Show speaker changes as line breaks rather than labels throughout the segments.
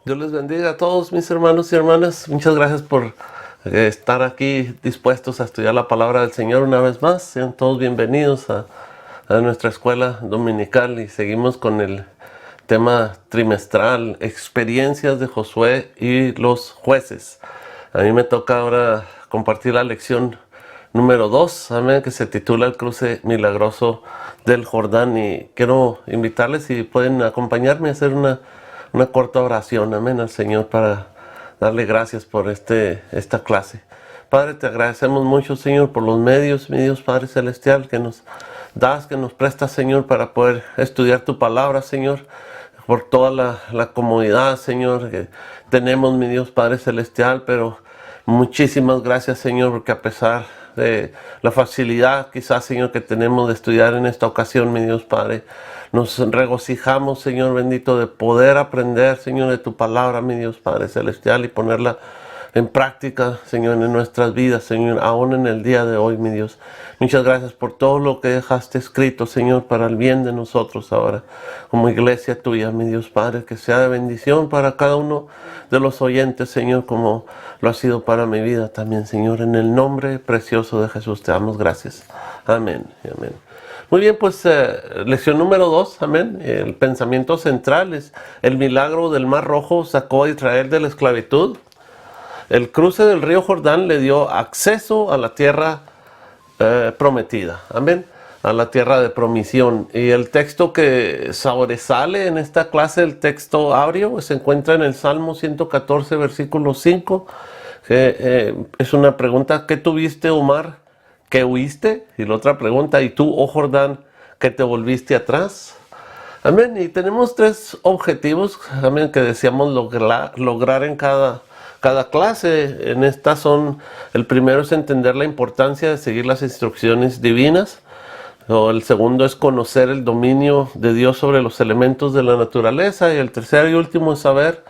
Dios les bendiga a todos mis hermanos y hermanas. Muchas gracias por estar aquí dispuestos a estudiar la palabra del Señor una vez más. Sean todos bienvenidos a nuestra escuela dominical y seguimos con el tema trimestral, experiencias de Josué y los jueces. A mí me toca ahora compartir la lección número 2, amén, que se titula El cruce milagroso del Jordán, y quiero invitarles si pueden acompañarme a hacer una corta oración, amén, al Señor para darle gracias por esta clase. Padre, te agradecemos mucho, Señor, por los medios, mi Dios Padre Celestial, que nos das, que nos prestas, Señor, para poder estudiar tu palabra, Señor, por toda la comodidad, Señor, que tenemos, mi Dios Padre Celestial, pero muchísimas gracias, Señor, porque a pesar de la facilidad quizás, Señor, que tenemos de estudiar en esta ocasión, mi Dios Padre, nos regocijamos, Señor bendito, de poder aprender, Señor, de tu palabra, mi Dios Padre Celestial, y ponerla en práctica, Señor, en nuestras vidas, Señor, aún en el día de hoy, mi Dios. Muchas gracias por todo lo que dejaste escrito, Señor, para el bien de nosotros ahora, como iglesia tuya, mi Dios Padre, que sea de bendición para cada uno de los oyentes, Señor, como lo ha sido para mi vida también, Señor. En el nombre precioso de Jesús te damos gracias. Amén y amén. Muy bien, pues lección número 2, amén. El pensamiento central es el milagro del Mar Rojo sacó a Israel de la esclavitud. El cruce del río Jordán le dio acceso a la tierra prometida, amén, a la tierra de promisión. Y el texto que sobresale en esta clase, el texto áureo, se encuentra en el Salmo 114, versículo 5, que es una pregunta: ¿qué tuviste, oh mar, que huiste? Y la otra pregunta: ¿y tú, oh Jordán, que te volviste atrás? Amén. Y tenemos 3 objetivos, amén, que deseamos lograr en cada clase. En estas el primero es entender la importancia de seguir las instrucciones divinas. El segundo es conocer el dominio de Dios sobre los elementos de la naturaleza. Y el tercero y último es saber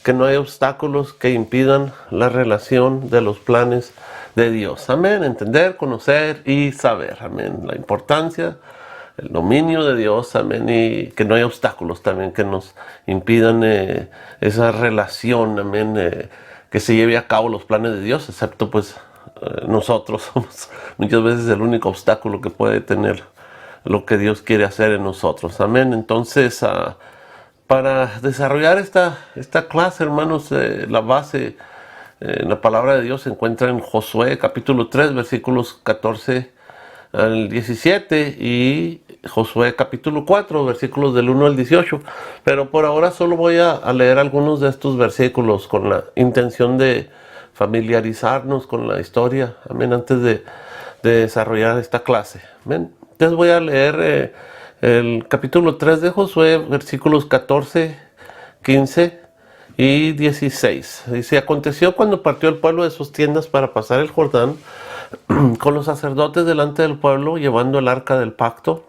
que no hay obstáculos que impidan la relación de los planes de Dios. Amén. Entender, conocer y saber. Amén. La importancia, el dominio de Dios, amén, y que no hay obstáculos también que nos impidan esa relación, amén, que se lleve a cabo los planes de Dios, excepto pues nosotros somos muchas veces el único obstáculo que puede tener lo que Dios quiere hacer en nosotros, amén. Entonces, para desarrollar esta clase, hermanos, la base en la palabra de Dios se encuentra en Josué capítulo 3, versículos 14 al 17, y Josué capítulo 4, versículos del 1 al 18. Pero por ahora solo voy a leer algunos de estos versículos con la intención de familiarizarnos con la historia, amén, antes de desarrollar esta clase, amén. Entonces voy a leer el capítulo 3 de Josué, versículos 14, 15 y 16. Dice: aconteció cuando partió el pueblo de sus tiendas para pasar el Jordán, con los sacerdotes delante del pueblo, llevando el arca del pacto.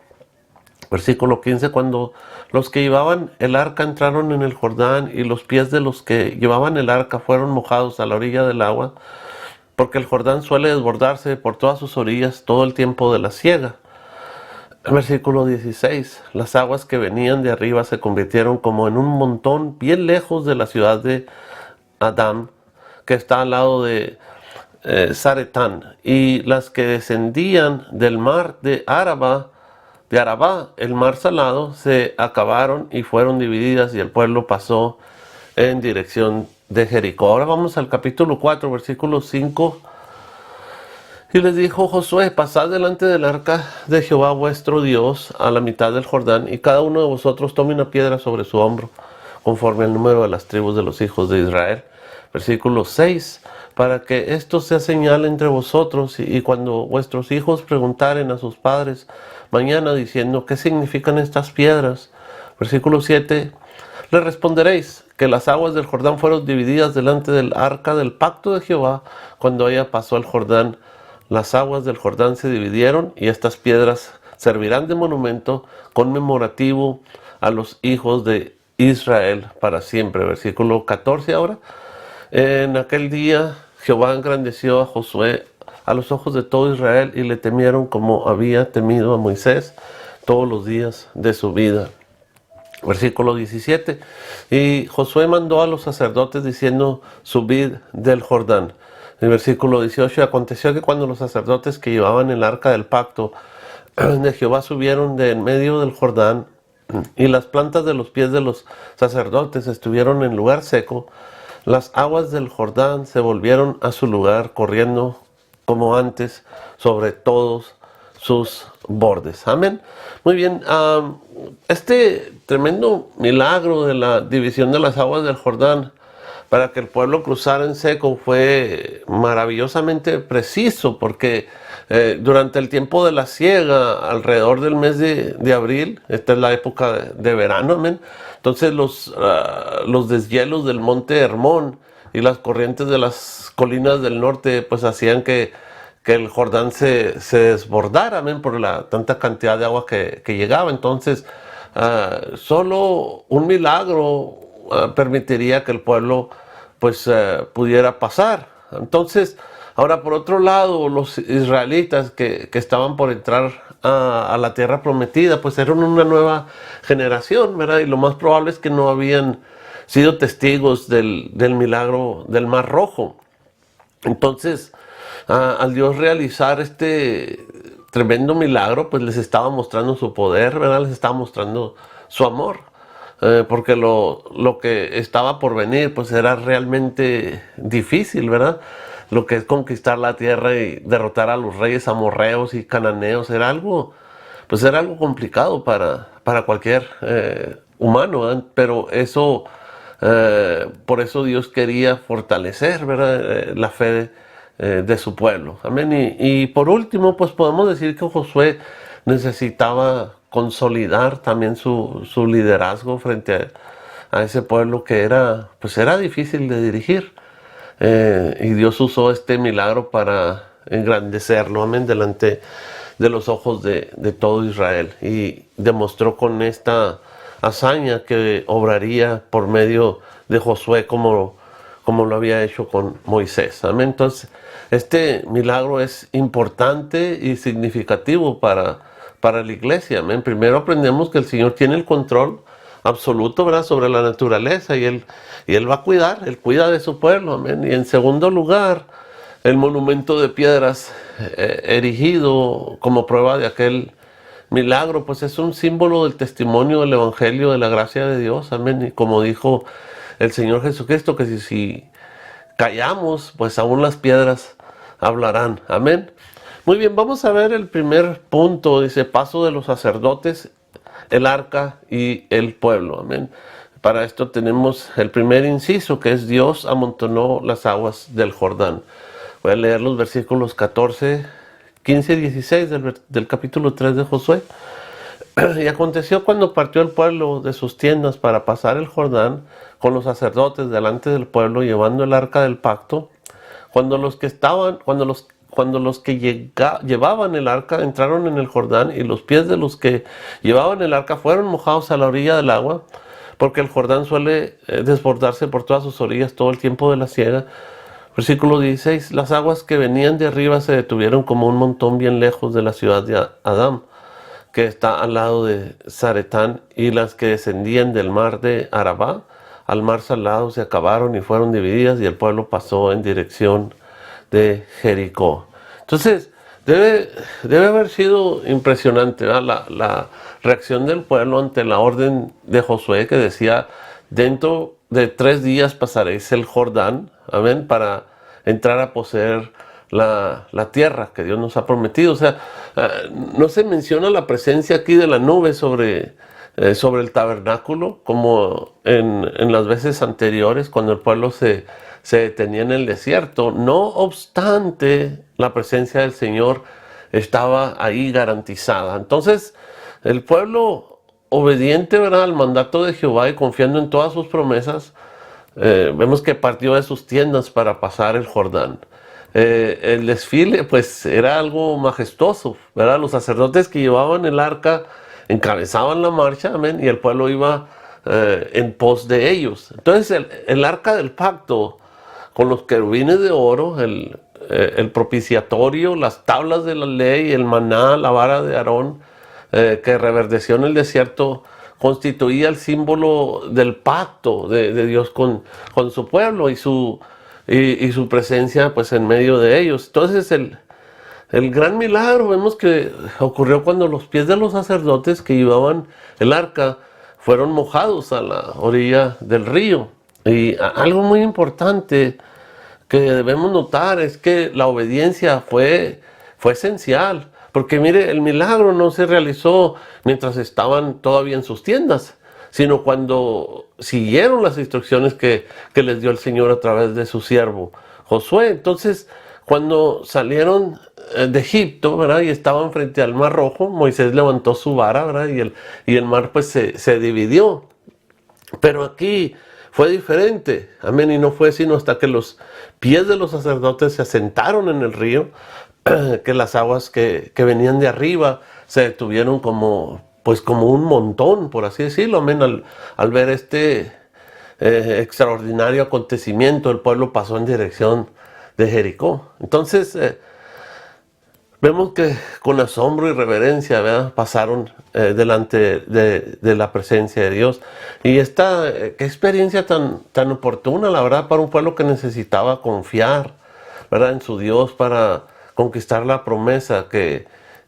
Versículo 15, cuando los que llevaban el arca entraron en el Jordán, y los pies de los que llevaban el arca fueron mojados a la orilla del agua, porque el Jordán suele desbordarse por todas sus orillas todo el tiempo de la siega. Versículo 16, las aguas que venían de arriba se convirtieron como en un montón bien lejos de la ciudad de Adam, que está al lado de Zaretán, y las que descendían del mar de Arabá, el mar salado, se acabaron y fueron divididas, y el pueblo pasó en dirección de Jericó. Ahora vamos al capítulo 4, versículo 5. Y les dijo Josué: pasad delante del arca de Jehová vuestro Dios a la mitad del Jordán, y cada uno de vosotros tome una piedra sobre su hombro, conforme al número de las tribus de los hijos de Israel. Versículo 6, para que esto sea señal entre vosotros, y cuando vuestros hijos preguntaren a sus padres mañana diciendo: ¿qué significan estas piedras? Versículo 7, le responderéis que las aguas del Jordán fueron divididas delante del arca del pacto de Jehová. Cuando ella pasó el Jordán, las aguas del Jordán se dividieron, y estas piedras servirán de monumento conmemorativo a los hijos de Israel para siempre. Versículo 14 ahora. En aquel día Jehová engrandeció a Josué a los ojos de todo Israel, y le temieron como había temido a Moisés todos los días de su vida. Versículo 17. Y Josué mandó a los sacerdotes diciendo: subid del Jordán. En versículo 18. Aconteció que cuando los sacerdotes que llevaban el arca del pacto de Jehová subieron de en medio del Jordán, y las plantas de los pies de los sacerdotes estuvieron en lugar seco, las aguas del Jordán se volvieron a su lugar, corriendo como antes sobre todos sus bordes. Amén. Muy bien. Este tremendo milagro de la división de las aguas del Jordán para que el pueblo cruzara en seco fue maravillosamente preciso, porque durante el tiempo de la siega, alrededor del mes de abril, esta es la época de verano, amén. Entonces los deshielos del monte Hermón y las corrientes de las colinas del norte pues hacían que el Jordán se desbordara, amén, por la tanta cantidad de agua que llegaba. Entonces solo un milagro permitiría que el pueblo pues pudiera pasar. Entonces, ahora por otro lado, los israelitas que estaban por entrar a la tierra prometida, pues eran una nueva generación, ¿verdad? Y lo más probable es que no habían sido testigos del milagro del Mar Rojo. Entonces, al Dios realizar este tremendo milagro, pues les estaba mostrando su poder, ¿verdad? Les estaba mostrando su amor. Porque lo que estaba por venir pues era realmente difícil, ¿verdad? Lo que es conquistar la tierra y derrotar a los reyes amorreos y cananeos era algo complicado para cualquier humano, ¿verdad? Pero eso, por eso Dios quería fortalecer, ¿verdad? La fe de su pueblo. Amén. Y por último, pues podemos decir que Josué necesitaba consolidar también su liderazgo frente a ese pueblo que era difícil de dirigir. Y Dios usó este milagro para engrandecerlo, amén, delante de los ojos de todo Israel. Y demostró con esta hazaña que obraría por medio de Josué como lo había hecho con Moisés. Amén. Entonces, este milagro es importante y significativo para la iglesia. Amén. Primero aprendemos que el Señor tiene el control absoluto, ¿verdad?, sobre la naturaleza, y Él va a cuidar, Él cuida de su pueblo. Amén. Y en segundo lugar, el monumento de piedras erigido como prueba de aquel milagro, pues es un símbolo del testimonio del evangelio de la gracia de Dios. Amén. Y como dijo el Señor Jesucristo, que si callamos, pues aún las piedras hablarán. Amén. Muy bien, vamos a ver el primer punto. Dice: paso de los sacerdotes, el arca y el pueblo. Amén. Para esto tenemos el primer inciso, que es: Dios amontonó las aguas del Jordán. Voy a leer los versículos 14, 15 y 16 del capítulo 3 de Josué. Y aconteció cuando partió el pueblo de sus tiendas para pasar el Jordán con los sacerdotes delante del pueblo, llevando el arca del pacto, cuando los que llevaban el arca entraron en el Jordán, y los pies de los que llevaban el arca fueron mojados a la orilla del agua, porque el Jordán suele desbordarse por todas sus orillas todo el tiempo de la siega. Versículo 16: las aguas que venían de arriba se detuvieron como un montón bien lejos de la ciudad de Adam, que está al lado de Zaretán, y las que descendían del mar de Arabá al mar salado se acabaron y fueron divididas, y el pueblo pasó en dirección de Jericó. Entonces, debe haber sido impresionante, ¿verdad?, la reacción del pueblo ante la orden de Josué, que decía: dentro de 3 días pasaréis el Jordán, amén, para entrar a poseer la tierra que Dios nos ha prometido. O sea, no se menciona la presencia aquí de la nube sobre el tabernáculo, como en las veces anteriores, cuando el pueblo se detenía en el desierto. No obstante, la presencia del Señor estaba ahí garantizada. Entonces, el pueblo obediente, ¿verdad?, al mandato de Jehová y confiando en todas sus promesas, vemos que partió de sus tiendas para pasar el Jordán. El desfile pues era algo majestuoso, ¿verdad? Los sacerdotes que llevaban el arca encabezaban la marcha, amén, y el pueblo iba en pos de ellos. Entonces el arca del pacto, con los querubines de oro, el propiciatorio, las tablas de la ley, el maná, la vara de Aarón, que reverdeció en el desierto constituía el símbolo del pacto de Dios con su pueblo y su presencia pues en medio de ellos. Entonces el gran milagro vemos que ocurrió cuando los pies de los sacerdotes que llevaban el arca fueron mojados a la orilla del río. Y algo muy importante que debemos notar es que la obediencia fue esencial. Porque mire, el milagro no se realizó mientras estaban todavía en sus tiendas, sino cuando siguieron las instrucciones que les dio el Señor a través de su siervo Josué. Entonces, cuando salieron de Egipto, ¿verdad? Y estaban frente al Mar Rojo, Moisés levantó su vara, ¿verdad? Y el mar pues se dividió. Pero aquí fue diferente, amén, y no fue sino hasta que los pies de los sacerdotes se asentaron en el río, que las aguas que venían de arriba se detuvieron pues como un montón, por así decirlo, amén, al ver este extraordinario acontecimiento, el pueblo pasó en dirección de Jericó. Entonces, vemos que con asombro y reverencia, ¿verdad?, pasaron delante de la presencia de Dios. Y qué experiencia tan oportuna, la verdad, para un pueblo que necesitaba confiar, ¿verdad?, en su Dios para conquistar la promesa que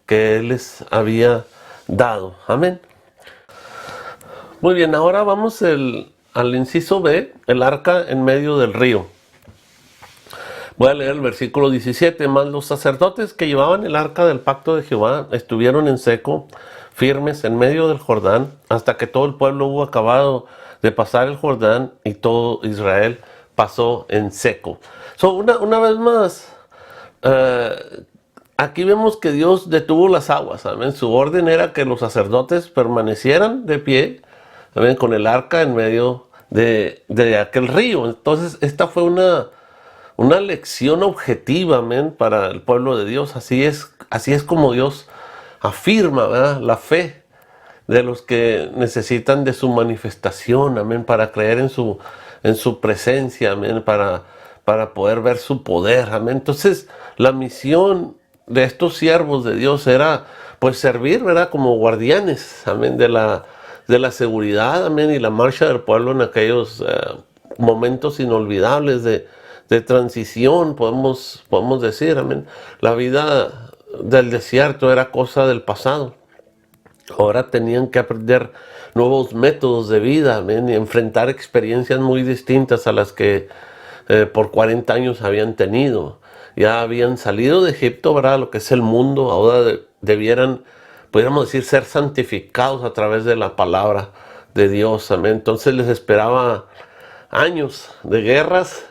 Él les había dado. Amén. Muy bien, ahora vamos al inciso B, el arca en medio del río. Voy a leer el versículo 17. Mas los sacerdotes que llevaban el arca del pacto de Jehová estuvieron en seco, firmes en medio del Jordán, hasta que todo el pueblo hubo acabado de pasar el Jordán y todo Israel pasó en seco. Una vez más, aquí vemos que Dios detuvo las aguas. ¿Amén? Su orden era que los sacerdotes permanecieran de pie, ¿amén?, con el arca en medio de aquel río. Entonces, esta fue una lección objetiva, amén, para el pueblo de Dios. Así es como Dios afirma, ¿verdad?, la fe de los que necesitan de su manifestación, amén, para creer en su presencia, amén, para poder ver su poder, amén. Entonces, la misión de estos siervos de Dios era, pues, servir, ¿verdad?, como guardianes, amén, de la seguridad, amén, y la marcha del pueblo en aquellos momentos inolvidables de transición, podemos decir, amén. La vida del desierto era cosa del pasado. Ahora tenían que aprender nuevos métodos de vida, amén, y enfrentar experiencias muy distintas a las que por 40 años habían tenido. Ya habían salido de Egipto, ¿verdad?, lo que es el mundo. Ahora debieran, pudiéramos decir, ser santificados a través de la palabra de Dios, amén. Entonces les esperaba años de guerras,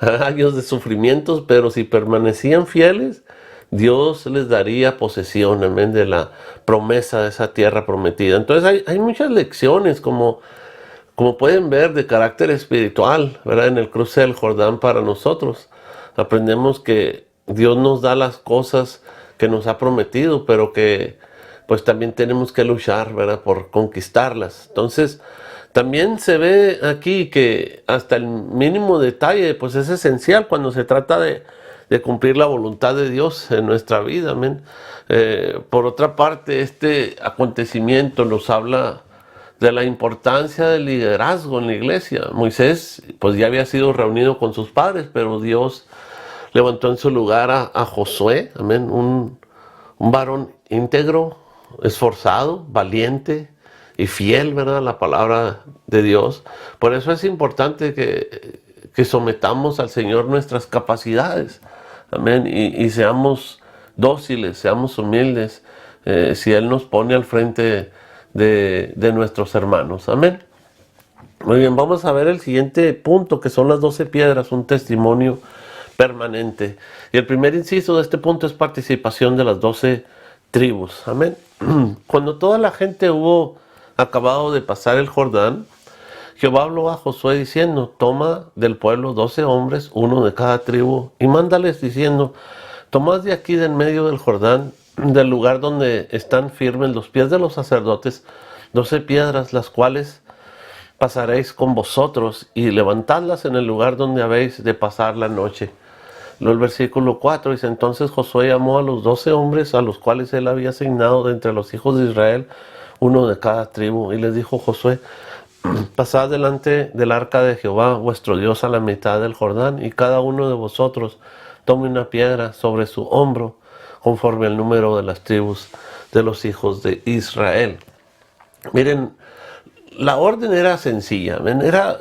años de sufrimientos, pero si permanecían fieles, Dios les daría posesión, amén, de la promesa de esa tierra prometida. Entonces hay muchas lecciones, como pueden ver, de carácter espiritual, ¿verdad?, en el cruce del Jordán para nosotros. Aprendemos que Dios nos da las cosas que nos ha prometido, pero que pues también tenemos que luchar, ¿verdad?, por conquistarlas. Entonces, también se ve aquí que hasta el mínimo detalle pues es esencial cuando se trata de cumplir la voluntad de Dios en nuestra vida, amén. Por otra parte, este acontecimiento nos habla de la importancia del liderazgo en la iglesia. Moisés pues ya había sido reunido con sus padres, pero Dios levantó en su lugar a Josué, amén, un varón íntegro, esforzado, valiente y fiel, ¿verdad?, a la palabra de Dios. Por eso es importante que sometamos al Señor nuestras capacidades, amén, y seamos dóciles, seamos humildes, si Él nos pone al frente de nuestros hermanos, amén. Muy bien, vamos a ver el siguiente punto, que son las 12 piedras, un testimonio permanente. Y el primer inciso de este punto es participación de las 12 tribus, amén. Cuando toda la gente hubo acabado de pasar el Jordán, Jehová habló a Josué diciendo: toma del pueblo 12 hombres, uno de cada tribu, y mándales diciendo: tomad de aquí de en medio del Jordán, del lugar donde están firmes los pies de los sacerdotes, 12 piedras, las cuales pasaréis con vosotros, y levantadlas en el lugar donde habéis de pasar la noche. Luego el versículo 4 dice: entonces Josué llamó a los 12 hombres a los cuales él había asignado de entre los hijos de Israel, uno de cada tribu. Y les dijo Josué: pasad delante del arca de Jehová vuestro Dios a la mitad del Jordán, y cada uno de vosotros tome una piedra sobre su hombro, conforme al número de las tribus de los hijos de Israel. Miren, la orden era sencilla,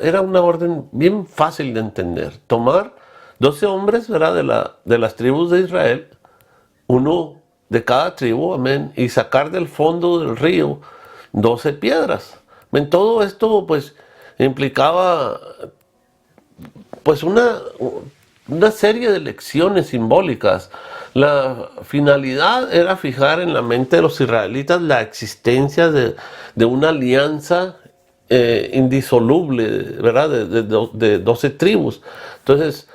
era una orden bien fácil de entender. Tomar 12 hombres, ¿verdad?, de las tribus de Israel, uno de cada tribu, amén, y sacar del fondo del río 12 piedras. Amén. Todo esto pues implicaba pues una serie de lecciones simbólicas. La finalidad era fijar en la mente de los israelitas la existencia de una alianza indisoluble, ¿verdad?, de 12 tribus. Entonces,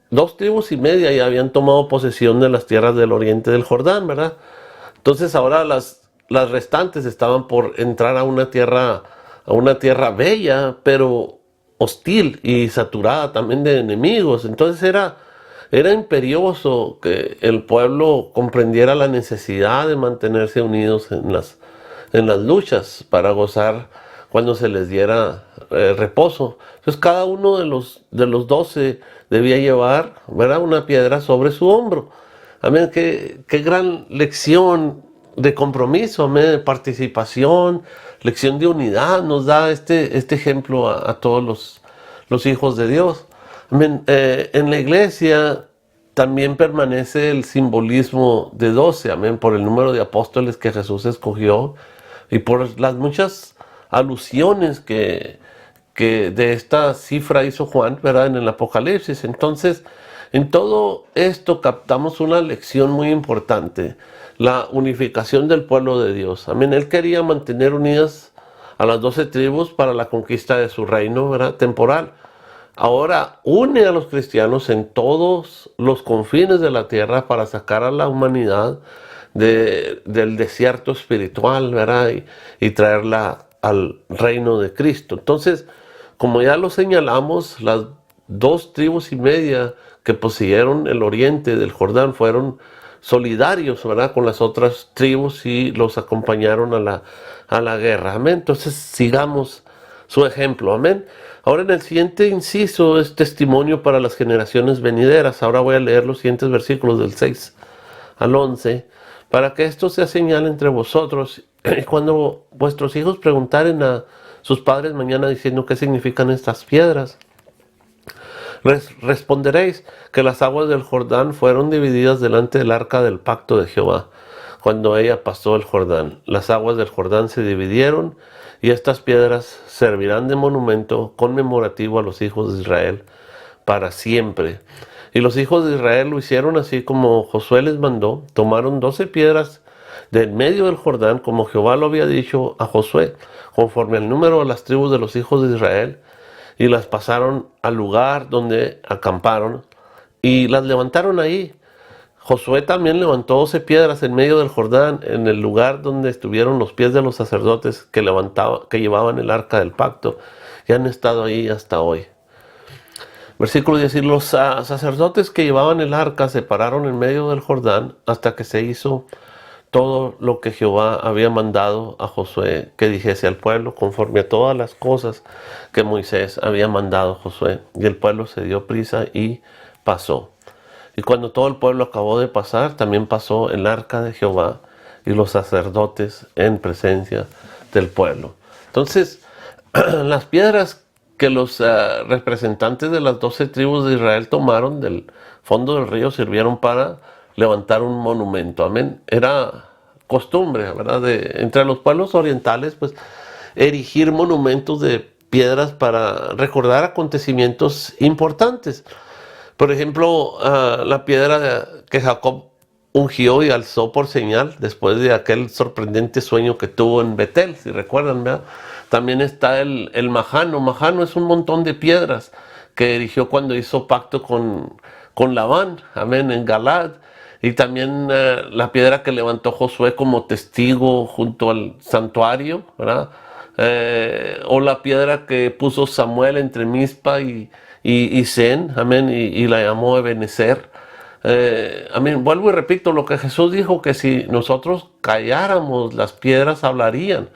2 tribus y media ya habían tomado posesión de las tierras del oriente del Jordán, ¿verdad? Entonces ahora las restantes estaban por entrar a una tierra bella, pero hostil y saturada también de enemigos. Entonces era imperioso que el pueblo comprendiera la necesidad de mantenerse unidos en las luchas para gozar cuando se les diera reposo. Entonces cada uno de los 12 debía llevar, ¿verdad?, una piedra sobre su hombro. Amén. Qué gran lección de compromiso, amén, de participación, lección de unidad nos da este ejemplo a todos los hijos de Dios. Amén. En la iglesia también permanece el simbolismo de 12, amén, por el número de apóstoles que Jesús escogió y por las muchas alusiones que de esta cifra hizo Juan, ¿verdad?, en el Apocalipsis. Entonces, en todo esto captamos una lección muy importante: la unificación del pueblo de Dios. Amén. Él quería mantener unidas a las 12 tribus para la conquista de su reino, ¿verdad?, temporal. Ahora une a los cristianos en todos los confines de la tierra para sacar a la humanidad del desierto espiritual, ¿verdad?, y traerla al reino de Cristo. Entonces, como ya lo señalamos, las 2 tribus y media que poseyeron el oriente del Jordán fueron solidarios, ¿verdad?, con las otras tribus y los acompañaron a la guerra. Amén. Entonces sigamos su ejemplo. Amén. Ahora, en el siguiente inciso es testimonio para las generaciones venideras. Ahora voy a leer los siguientes versículos del 6 al 11, para que esto sea señal entre vosotros, y cuando vuestros hijos preguntaren a sus padres mañana diciendo: ¿qué significan estas piedras?, responderéis que las aguas del Jordán fueron divididas delante del arca del pacto de Jehová, cuando ella pasó el Jordán. Las aguas del Jordán se dividieron, y estas piedras servirán de monumento conmemorativo a los hijos de Israel para siempre. Y los hijos de Israel lo hicieron así como Josué les mandó. Tomaron 12 piedras del medio del Jordán, como Jehová lo había dicho a Josué, conforme al número de las tribus de los hijos de Israel, y las pasaron al lugar donde acamparon y las levantaron ahí. Josué también levantó 12 piedras en medio del Jordán, en el lugar donde estuvieron los pies de los sacerdotes que llevaban el arca del pacto, y han estado ahí hasta hoy. Versículo 10: los sacerdotes que llevaban el arca se pararon en medio del Jordán hasta que se hizo todo lo que Jehová había mandado a Josué que dijese al pueblo, conforme a todas las cosas que Moisés había mandado a Josué. Y el pueblo se dio prisa y pasó. Y cuando todo el pueblo acabó de pasar, también pasó el arca de Jehová y los sacerdotes en presencia del pueblo. Entonces, las piedras que los representantes de las 12 tribus de Israel tomaron del fondo del río sirvieron para levantar un monumento. Amén. Era costumbre, ¿verdad?, entre los pueblos orientales, pues, erigir monumentos de piedras para recordar acontecimientos importantes. Por ejemplo, la piedra que Jacob ungió y alzó por señal después de aquel sorprendente sueño que tuvo en Betel, si recuerdan, ¿verdad? También está el majano. Majano es un montón de piedras que erigió cuando hizo pacto con Labán, amén, en Galaad. Y también la piedra que levantó Josué como testigo junto al santuario, ¿verdad? O la piedra que puso Samuel entre Mizpa y Sen, amén, y la llamó Ebenezer, Vuelvo y repito lo que Jesús dijo, que si nosotros calláramos, las piedras hablarían.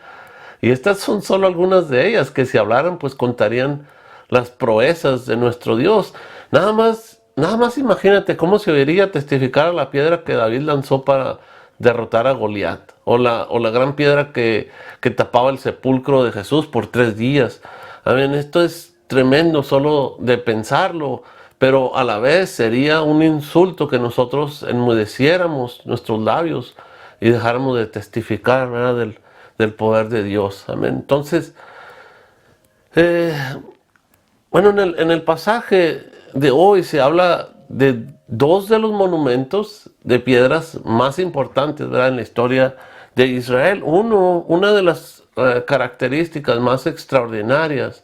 Y estas son solo algunas de ellas, que si hablaran, pues contarían las proezas de nuestro Dios. Nada más imagínate cómo se oiría testificar a la piedra que David lanzó para derrotar a Goliat, o la gran piedra que tapaba el sepulcro de Jesús por 3 días. Esto es tremendo solo de pensarlo, pero a la vez sería un insulto que nosotros enmudeciéramos nuestros labios y dejáramos de testificar, ¿verdad?, del poder de Dios. Amén. Entonces, bueno, en el pasaje de hoy se habla de dos de los monumentos de piedras más importantes, ¿verdad?, en la historia de Israel. Una de las características más extraordinarias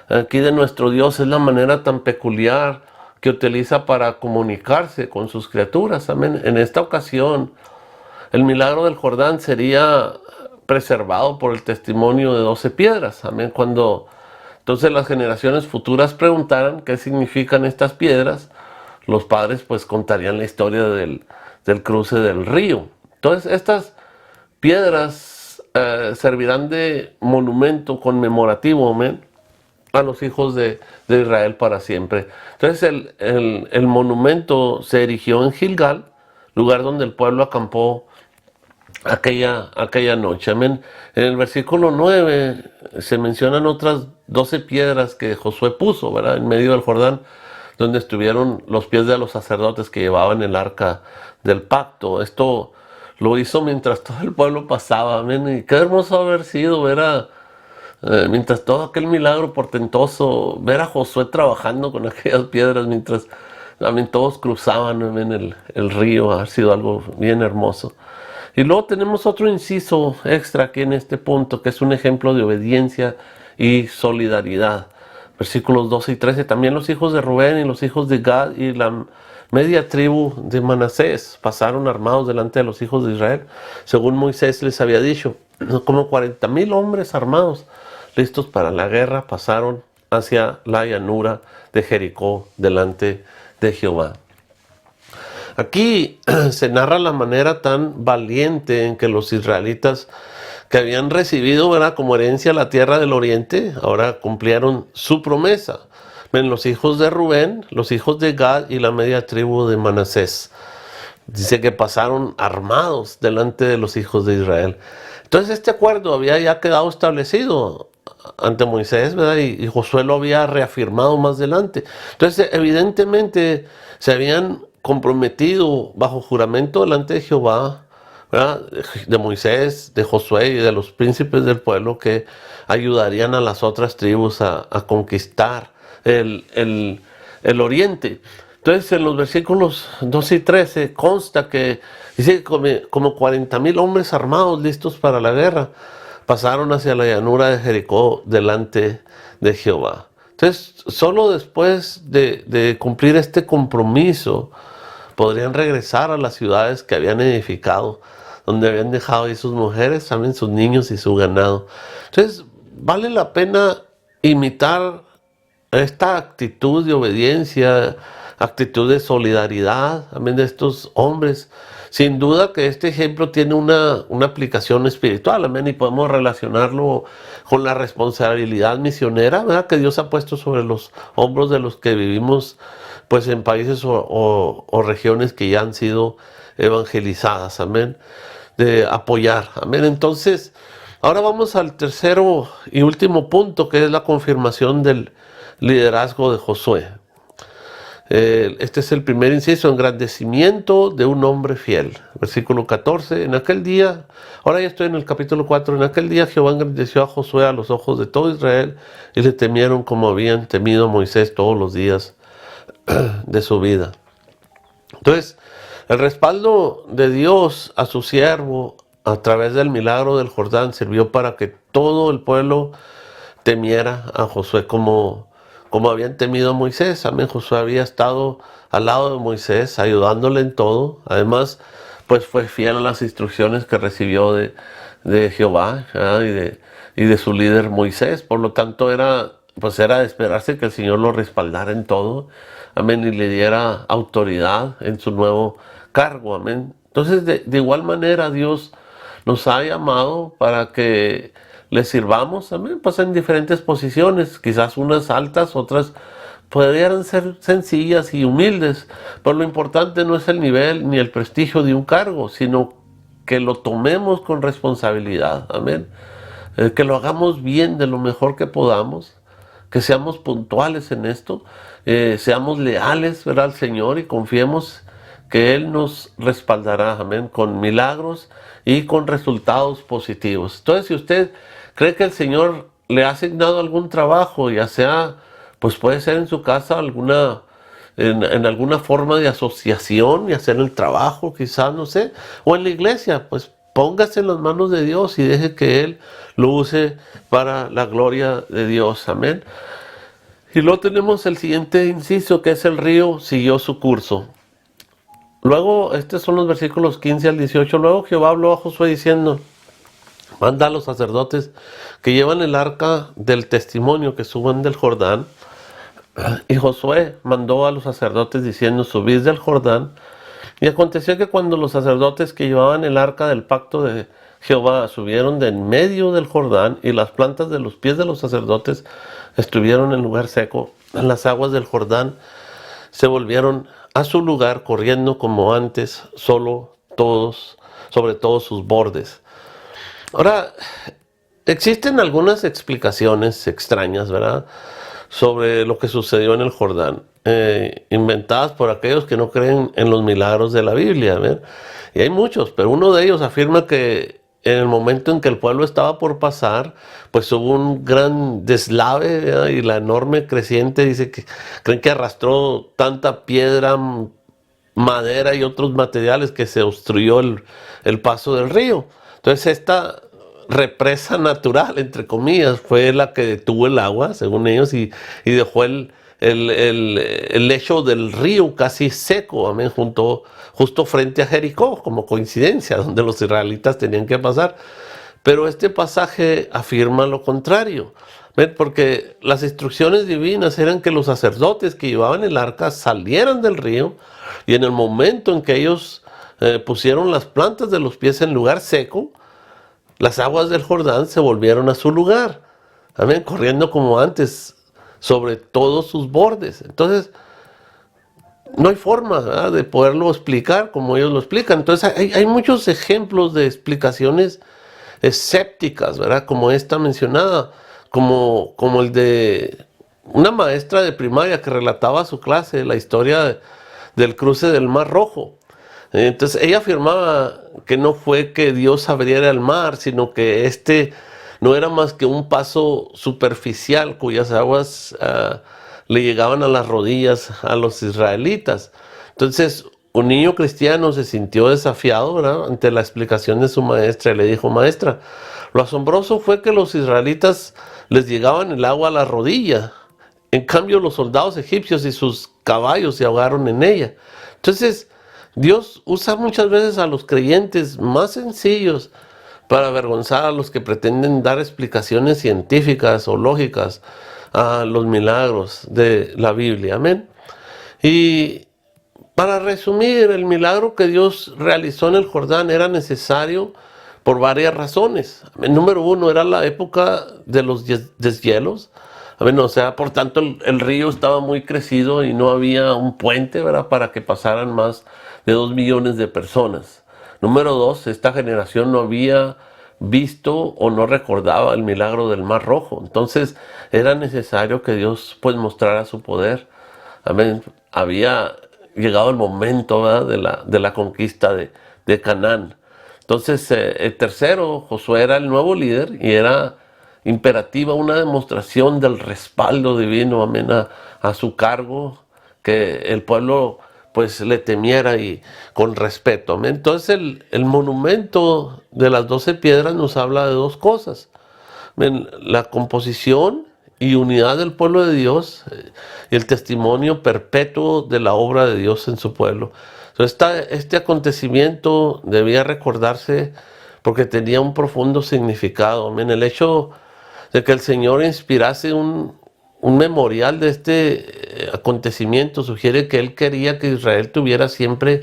aquí de nuestro Dios es la manera tan peculiar que utiliza para comunicarse con sus criaturas. Amén. En esta ocasión, el milagro del Jordán sería preservado por el testimonio de 12 piedras. Amén. Cuando entonces las generaciones futuras preguntaran qué significan estas piedras, los padres pues contarían la historia del cruce del río. Entonces estas piedras servirán de monumento conmemorativo, amén, a los hijos de Israel para siempre. Entonces el monumento se erigió en Gilgal, lugar donde el pueblo acampó aquella noche. Amén. En el versículo 9 se mencionan otras 12 piedras que Josué puso, ¿verdad?, en medio del Jordán, donde estuvieron los pies de los sacerdotes que llevaban el arca del pacto. Esto lo hizo mientras todo el pueblo pasaba. Amén. Y qué hermoso haber sido ver mientras todo aquel milagro portentoso, ver a Josué trabajando con aquellas piedras mientras todos cruzaban, amén, el río. Ha sido algo bien hermoso. Y luego tenemos otro inciso extra aquí en este punto, que es un ejemplo de obediencia y solidaridad. Versículos 12 y 13. También los hijos de Rubén y los hijos de Gad y la media tribu de Manasés pasaron armados delante de los hijos de Israel, según Moisés les había dicho. Como 40,000 hombres armados, listos para la guerra, pasaron hacia la llanura de Jericó delante de Jehová. Aquí se narra la manera tan valiente en que los israelitas, que habían recibido, ¿verdad?, como herencia la tierra del oriente, ahora cumplieron su promesa. Ven, los hijos de Rubén, los hijos de Gad y la media tribu de Manasés. Dice que pasaron armados delante de los hijos de Israel. Entonces este acuerdo había ya quedado establecido ante Moisés, ¿verdad?, y Josué lo había reafirmado más adelante. Entonces evidentemente se habían comprometido bajo juramento delante de Jehová, ¿verdad?, de Moisés, de Josué y de los príncipes del pueblo, que ayudarían a las otras tribus a conquistar el oriente. Entonces en los versículos 12 y 13 consta que dice como 40,000 hombres armados listos para la guerra pasaron hacia la llanura de Jericó delante de Jehová. Entonces solo después de cumplir este compromiso podrían regresar a las ciudades que habían edificado, donde habían dejado ahí sus mujeres, también sus niños y su ganado. Entonces vale la pena imitar esta actitud de obediencia, actitud de solidaridad, amén, de estos hombres. Sin duda que este ejemplo tiene una aplicación espiritual, amén, y podemos relacionarlo con la responsabilidad misionera, ¿verdad?, que Dios ha puesto sobre los hombros de los que vivimos pues en países o regiones que ya han sido evangelizadas, amén, de apoyar, amén. Entonces, ahora vamos al tercero y último punto, que es la confirmación del liderazgo de Josué. Este es el primer inciso: engrandecimiento de un hombre fiel. Versículo 14, en aquel día, ahora ya estoy en el capítulo 4, en aquel día Jehová engrandeció a Josué a los ojos de todo Israel, y le temieron como habían temido a Moisés todos los días de su vida. Entonces, el respaldo de Dios a su siervo a través del milagro del Jordán sirvió para que todo el pueblo temiera a Josué como habían temido a Moisés. Amén. Josué había estado al lado de Moisés, ayudándole en todo. Además, pues fue fiel a las instrucciones que recibió de Jehová, ¿verdad?, y de su líder Moisés. Por lo tanto, era pues era de esperarse que el Señor lo respaldara en todo, amén, y le diera autoridad en su nuevo cargo, amén. Entonces, de igual manera, Dios nos ha llamado para que le sirvamos, amén, pues en diferentes posiciones, quizás unas altas, otras podrían ser sencillas y humildes, pero lo importante no es el nivel ni el prestigio de un cargo, sino que lo tomemos con responsabilidad, amén. Que lo hagamos bien de lo mejor que podamos, que seamos puntuales en esto, seamos leales, ¿verdad?, al Señor, y confiemos que Él nos respaldará, amén, con milagros y con resultados positivos. Entonces, si usted cree que el Señor le ha asignado algún trabajo, ya sea, pues puede ser en su casa en alguna forma de asociación y hacer el trabajo, quizás, no sé, o en la iglesia, pues póngase en las manos de Dios y deje que Él lo use para la gloria de Dios, amén. Y luego tenemos el siguiente inciso, que es: el río siguió su curso. Luego, estos son los versículos 15 al 18. Luego Jehová habló a Josué diciendo: manda a los sacerdotes que llevan el arca del testimonio que suban del Jordán. Y Josué mandó a los sacerdotes diciendo: subid del Jordán. Y aconteció que cuando los sacerdotes que llevaban el arca del pacto de Jehová subieron de en medio del Jordán, y las plantas de los pies de los sacerdotes estuvieron en lugar seco, las aguas del Jordán se volvieron a su lugar corriendo como antes, sobre todos sus bordes. Ahora, existen algunas explicaciones extrañas, ¿verdad?, sobre lo que sucedió en el Jordán, inventadas por aquellos que no creen en los milagros de la Biblia, ¿verdad? Y hay muchos, pero uno de ellos afirma que en el momento en que el pueblo estaba por pasar, pues hubo un gran deslave, ¿verdad?, y la enorme creciente, dice que creen que arrastró tanta piedra, madera y otros materiales, que se obstruyó el paso del río. Entonces esta represa natural, entre comillas, fue la que detuvo el agua, según ellos, y dejó el lecho del río casi seco, amén, justo frente a Jericó, como coincidencia, donde los israelitas tenían que pasar. Pero este pasaje afirma lo contrario, ¿ven?, porque las instrucciones divinas eran que los sacerdotes que llevaban el arca salieran del río, y en el momento en que ellos pusieron las plantas de los pies en lugar seco, las aguas del Jordán se volvieron a su lugar, amén, corriendo como antes sobre todos sus bordes. Entonces, no hay forma, ¿verdad?, de poderlo explicar como ellos lo explican. Entonces, hay muchos ejemplos de explicaciones escépticas, ¿verdad?, como esta mencionada, como el de una maestra de primaria que relataba a su clase la historia del cruce del Mar Rojo. Entonces ella afirmaba que no fue que Dios abriera el mar, sino que este no era más que un paso superficial cuyas aguas le llegaban a las rodillas a los israelitas. Entonces un niño cristiano se sintió desafiado, ¿verdad?, ante la explicación de su maestra, y le dijo: maestra, lo asombroso fue que los israelitas les llegaban el agua a la rodilla. En cambio, los soldados egipcios y sus caballos se ahogaron en ella. Entonces, Dios usa muchas veces a los creyentes más sencillos para avergonzar a los que pretenden dar explicaciones científicas o lógicas a los milagros de la Biblia. Amén. Y para resumir, el milagro que Dios realizó en el Jordán era necesario por varias razones. Número uno, era la época de los deshielos. O sea, por tanto, el río estaba muy crecido y no había un puente, ¿verdad?, para que pasaran más de 2 millones de personas. Número dos, esta generación no había visto o no recordaba el milagro del Mar Rojo. Entonces, era necesario que Dios pues mostrara su poder. Amén. Había llegado el momento, ¿verdad?, de la conquista de Canaán. Entonces, el tercero, Josué era el nuevo líder y era imperativa una demostración del respaldo divino, amén, a su cargo, que el pueblo pues le temiera y con respeto, amén. Entonces el monumento de las 12 piedras nos habla de dos cosas, amén: la composición y unidad del pueblo de Dios, y el testimonio perpetuo de la obra de Dios en su pueblo. Entonces este acontecimiento debía recordarse porque tenía un profundo significado, amén. El hecho de que el Señor inspirase un un memorial de este acontecimiento, sugiere que él quería que Israel tuviera siempre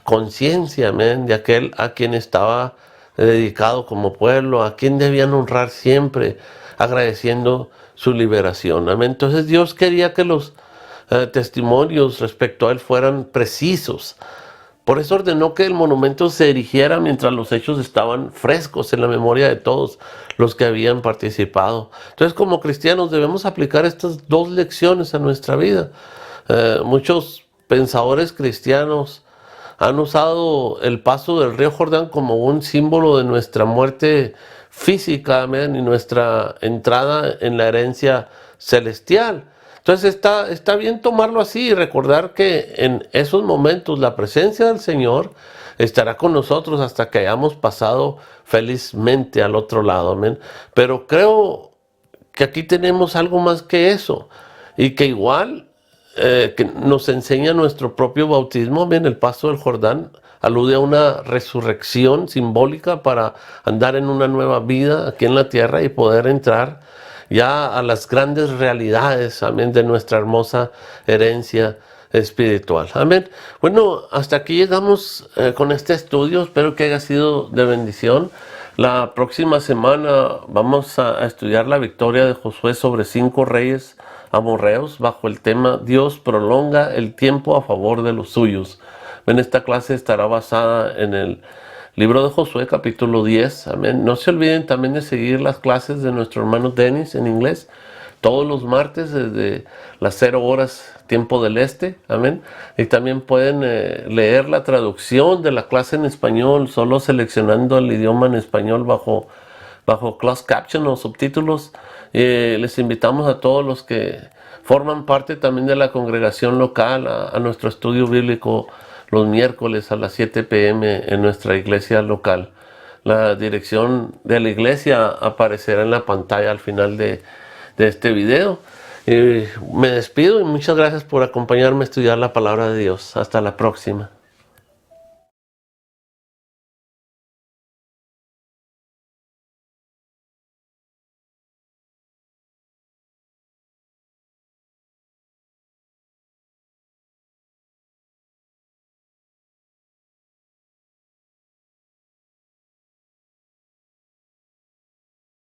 conciencia, amén, de aquel a quien estaba dedicado como pueblo, a quien debían honrar siempre, agradeciendo su liberación. Amén. Entonces Dios quería que los testimonios respecto a él fueran precisos. Por eso ordenó que el monumento se erigiera mientras los hechos estaban frescos en la memoria de todos los que habían participado. Entonces, como cristianos debemos aplicar estas dos lecciones a nuestra vida. Muchos pensadores cristianos han usado el paso del río Jordán como un símbolo de nuestra muerte física, amén, y nuestra entrada en la herencia celestial. Entonces está bien tomarlo así y recordar que en esos momentos la presencia del Señor estará con nosotros hasta que hayamos pasado felizmente al otro lado, amén. Pero creo que aquí tenemos algo más que eso y que igual que nos enseña nuestro propio bautismo, bien, el paso del Jordán alude a una resurrección simbólica para andar en una nueva vida aquí en la tierra y poder entrar ya a las grandes realidades, amén, de nuestra hermosa herencia espiritual. Amén. Bueno, hasta aquí llegamos con este estudio. Espero que haya sido de bendición. La próxima semana vamos a estudiar la victoria de Josué sobre 5 reyes amorreos bajo el tema Dios prolonga el tiempo a favor de los suyos. En esta clase estará basada en el libro de Josué, capítulo 10. Amén. No se olviden también de seguir las clases de nuestro hermano Dennis en inglés todos los martes desde las 0 horas tiempo del este. Amén. Y también pueden leer la traducción de la clase en español solo seleccionando el idioma en español bajo closed caption o subtítulos. Les invitamos a todos los que forman parte también de la congregación local a nuestro estudio bíblico los miércoles a las 7 p.m. en nuestra iglesia local. La dirección de la iglesia aparecerá en la pantalla al final de este video. Me despido y muchas gracias por acompañarme a estudiar la palabra de Dios. Hasta la próxima.